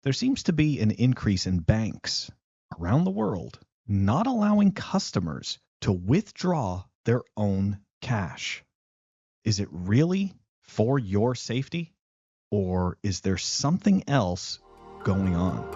There seems to be an increase in banks around the world not allowing customers to withdraw their own cash. Is it really for your safety, or is there something else going on?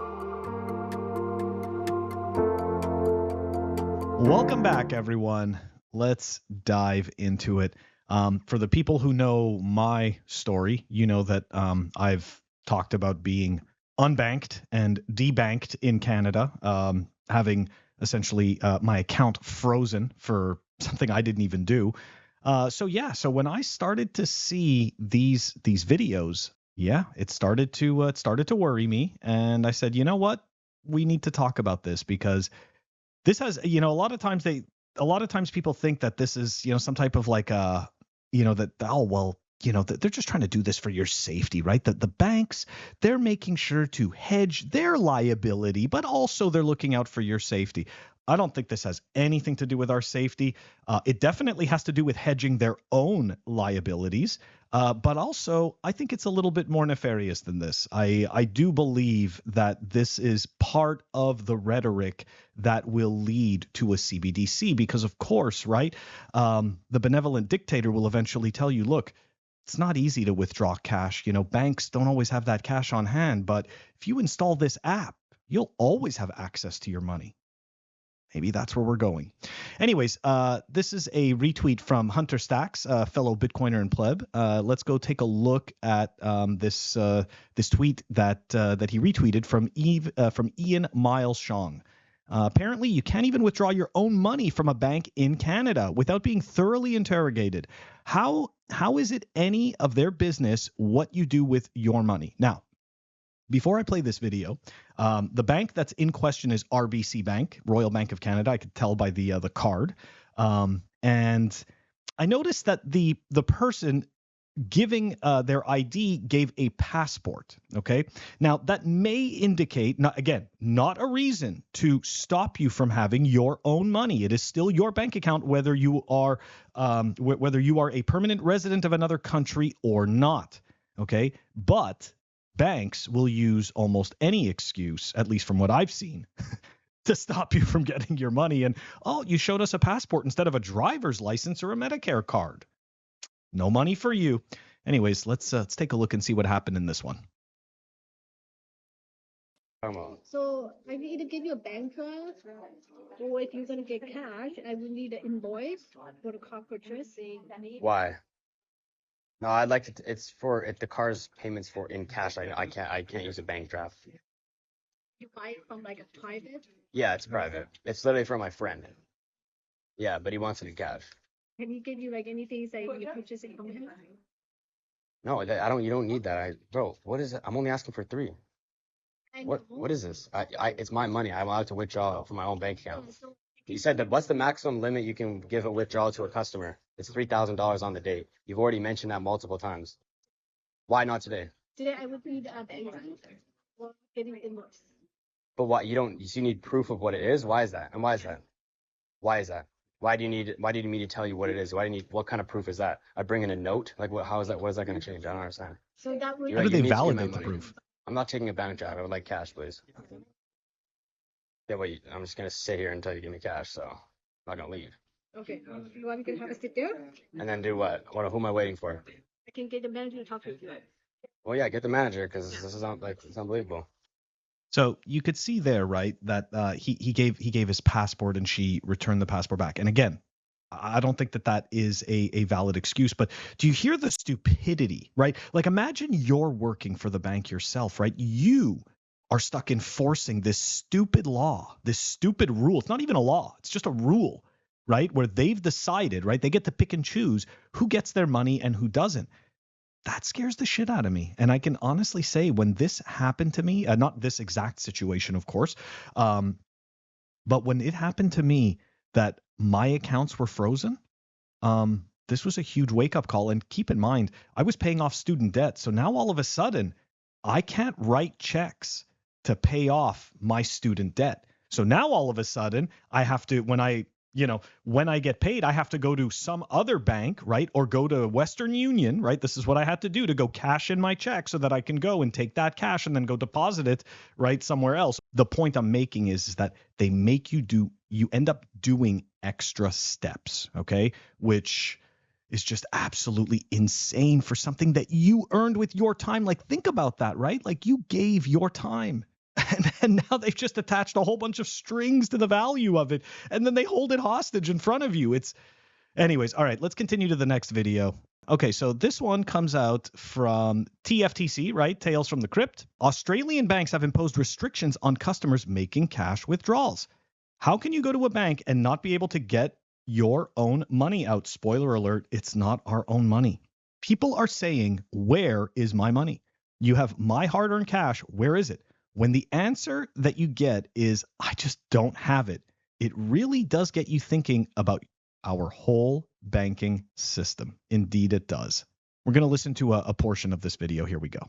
Welcome back, everyone. Let's dive into it. For the people who know my story, you know that I've talked about being unbanked and debanked in Canada, having essentially my account frozen for something I didn't even do. So when I started to see these videos, it started to worry me, and I said, you know what, we need to talk about this, because this has, a lot of times people think that this is, some type of like they're just trying to do this for your safety, right? The banks, they're making sure to hedge their liability, but also they're looking out for your safety. I don't think this has anything to do with our safety. It definitely has to do with hedging their own liabilities. But also, I think it's a little bit more nefarious than this. I do believe that this is part of the rhetoric that will lead to a CBDC, because, of course, right, the benevolent dictator will eventually tell you, look, it's not easy to withdraw cash. Banks don't always have that cash on hand, but if you install this app, you'll always have access to your money. Maybe that's where we're going. Anyways, this is a retweet from Hunter Stacks, a fellow Bitcoiner and pleb. Let's go take a look at this tweet that he retweeted from Ian Miles Shong. Apparently, you can't even withdraw your own money from a bank in Canada without being thoroughly interrogated. How is it any of their business what you do with your money? Now, before I play this video, the bank that's in question is RBC Bank, Royal Bank of Canada. I could tell by the card. And I noticed that the person giving their ID gave a passport. Okay. Now, that may indicate, not a reason to stop you from having your own money. It is still your bank account, whether you are a permanent resident of another country or not. Okay. But banks will use almost any excuse, at least from what I've seen, to stop you from getting your money. And, you showed us a passport instead of a driver's license or a Medicare card. No money for you. Anyways, let's take a look and see what happened in this one. So I can either give you a bank transfer, or if you're going to get cash, I will need an invoice for the car purchase. Why? No, I'd like to. It's for if the car's payments for in cash. I can't use a bank draft. You buy it from like a private? Yeah, it's private. It's literally from my friend. Yeah, but he wants it in cash. Can he give you like anything that you purchase it from him? No, I don't. You don't need that. Bro, what is it? I'm only asking for 3. What is this? It's my money. I'm allowed to withdraw from my own bank account. You said that what's the maximum limit you can give a withdrawal to a customer? It's $3,000 on the date. You've already mentioned that multiple times. Why not today? Today I would need a bank transfer or getting invoice. But why you need proof of what it is? Why is that? And why is that? Why is that? Why do you need me to tell you what it is? What kind of proof is that? I bring in a note? Like how is that? What is that going to change? I don't understand. So that would How do they validate the proof? I'm not taking a bank draft. I would like cash, please. Yeah, wait, I'm just going to sit here until you give me cash, so I'm not going to leave. Okay. You want me to have a sit there? And then do what? Who am I waiting for? I can get the manager to talk to you. Well, yeah, get the manager, because this is it's unbelievable. So you could see there, right, that he gave his passport and she returned the passport back. And again, I don't think that is a valid excuse, but do you hear the stupidity, right? Like, imagine you're working for the bank yourself, right? You are stuck enforcing this stupid law, this stupid rule. It's not even a law. It's just a rule, right? Where they've decided, right? They get to pick and choose who gets their money and who doesn't. That scares the shit out of me. And I can honestly say, when this happened to me, not this exact situation, of course, but when it happened to me that my accounts were frozen, this was a huge wake-up call. And keep in mind, I was paying off student debt. So now all of a sudden, I can't write checks to pay off my student debt. So now all of a sudden, I have to, when I when I get paid, I have to go to some other bank, right? Or go to Western Union, right? This is what I had to do to go cash in my check so that I can go and take that cash and then go deposit it, right, somewhere else. The point I'm making is that they make you end up doing extra steps, okay? Which is just absolutely insane for something that you earned with your time. Like, think about that, right? Like, you gave your time. And now they've just attached a whole bunch of strings to the value of it, and then they hold it hostage in front of you. Anyways, all right, let's continue to the next video. Okay, so this one comes out from TFTC, right? Tales from the Crypt. Australian banks have imposed restrictions on customers making cash withdrawals. How can you go to a bank and not be able to get your own money out? Spoiler alert, it's not our own money. People are saying, where is my money? You have my hard-earned cash. Where is it? When the answer that you get is, I just don't have it, it really does get you thinking about our whole banking system. Indeed, it does. We're going to listen to a portion of this video. Here we go.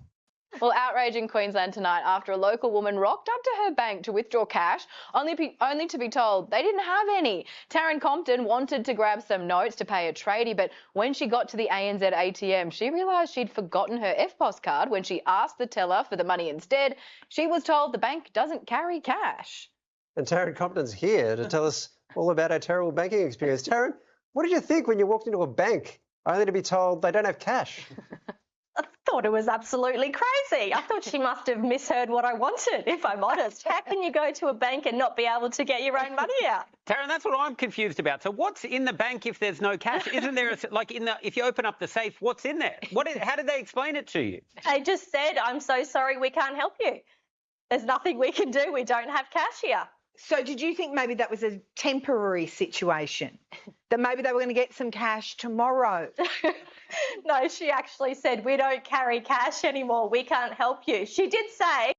Well, outrage in Queensland tonight after a local woman rocked up to her bank to withdraw cash, only to be told they didn't have any. Taryn Compton wanted to grab some notes to pay a tradie, but when she got to the ANZ ATM, she realised she'd forgotten her EFTPOS card. When she asked the teller for the money instead, she was told the bank doesn't carry cash. And Taryn Compton's here to tell us all about our terrible banking experience. Taryn, what did you think when you walked into a bank only to be told they don't have cash? I thought it was absolutely crazy. I thought she must have misheard what I wanted, if I'm honest. How can you go to a bank and not be able to get your own money out? Taryn, that's what I'm confused about. So what's in the bank if there's no cash? Isn't there, if you open up the safe, what's in there? How did they explain it to you? They just said, I'm so sorry, we can't help you. There's nothing we can do. We don't have cash here. So did you think maybe that was a temporary situation? That maybe they were going to get some cash tomorrow? No, she actually said, we don't carry cash anymore. We can't help you. She did say,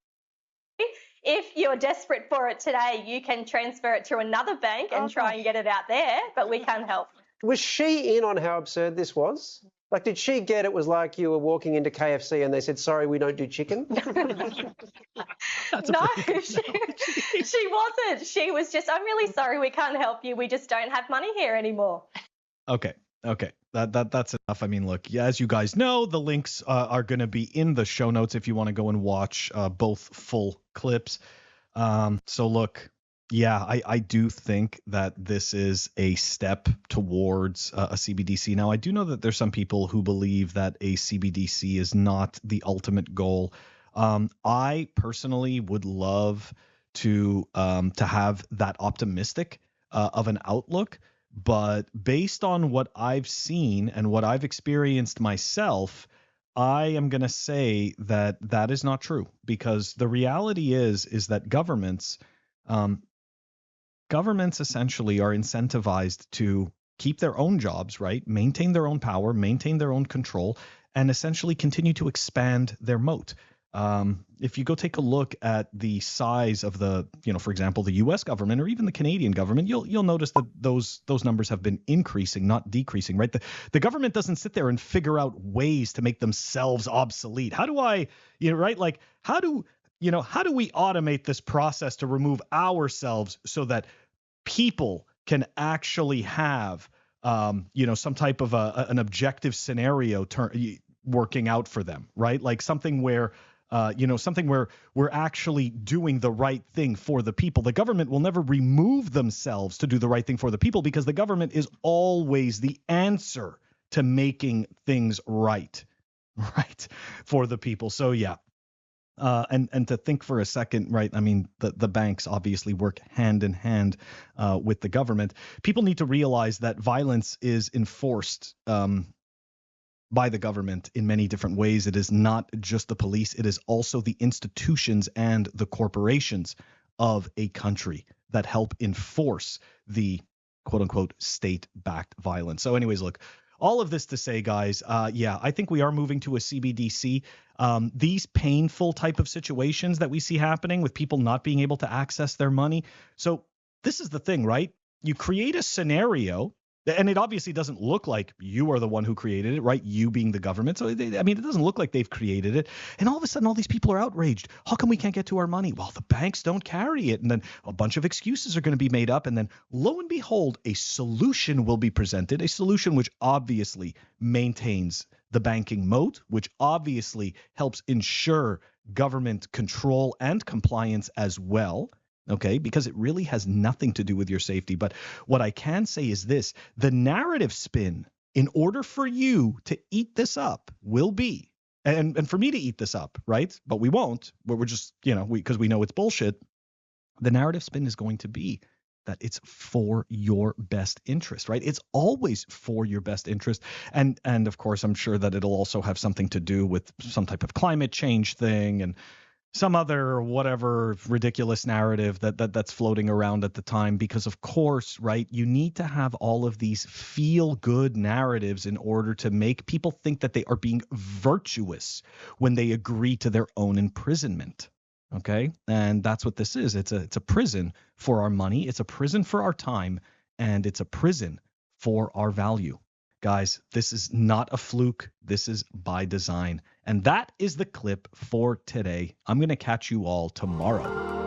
if you're desperate for it today, you can transfer it to another bank and try and get it out there, but we can't help. Was she in on how absurd this was? Like, did she get it was like you were walking into KFC and they said, sorry, we don't do chicken? No, she wasn't. She was just, I'm really sorry, we can't help you. We just don't have money here anymore. Okay. That's enough. I mean, look, as you guys know, the links are going to be in the show notes if you want to go and watch both full clips. So look, yeah, I do think that this is a step towards a CBDC. Now, I do know that there's some people who believe that a CBDC is not the ultimate goal. I personally would love to have that optimistic of an outlook. But based on what I've seen and what I've experienced myself, I am going to say that that is not true, because the reality is that governments essentially are incentivized to keep their own jobs, right? Maintain their own power, maintain their own control, and essentially continue to expand their moat. If you go take a look at the size of for example, the U.S. government or even the Canadian government, you'll notice that those numbers have been increasing, not decreasing, right? The government doesn't sit there and figure out ways to make themselves obsolete. How do right? Like, how do we automate this process to remove ourselves so that people can actually have, some type of an objective scenario working out for them, right? Like something where we're actually doing the right thing for the people. The government will never remove themselves to do the right thing for the people, because the government is always the answer to making things right for the people. So yeah. And to think for a second, right? I mean, the banks obviously work hand in hand with the government. People need to realize that violence is enforced by the government in many different ways. It is not just the police. It is also the institutions and the corporations of a country that help enforce the quote unquote state-backed violence. So anyways, look, all of this to say, guys, I think we are moving to a CBDC. These painful type of situations that we see happening with people not being able to access their money. So this is the thing, right? You create a scenario And it obviously doesn't look like you are the one who created it, right? You being the government. So, it doesn't look like they've created it. And all of a sudden, all these people are outraged. How come we can't get to our money? Well, the banks don't carry it. And then a bunch of excuses are going to be made up. And then lo and behold, a solution will be presented, a solution which obviously maintains the banking moat, which obviously helps ensure government control and compliance as well. Okay, because it really has nothing to do with your safety. But what I can say is this: the narrative spin, in order for you to eat this up, will be, and for me to eat this up, right? But we won't. We're just, because we know it's bullshit. The narrative spin is going to be that it's for your best interest, right? It's always for your best interest. And of course, I'm sure that it'll also have something to do with some type of climate change thing and some other whatever ridiculous narrative that's floating around at the time, because of course, right, you need to have all of these feel good narratives in order to make people think that they are being virtuous when they agree to their own imprisonment. Okay, and that's what this is. It's a prison for our money, it's a prison for our time, and it's a prison for our value. Guys, this is not a fluke. This is by design. And that is the clip for today. I'm going to catch you all tomorrow.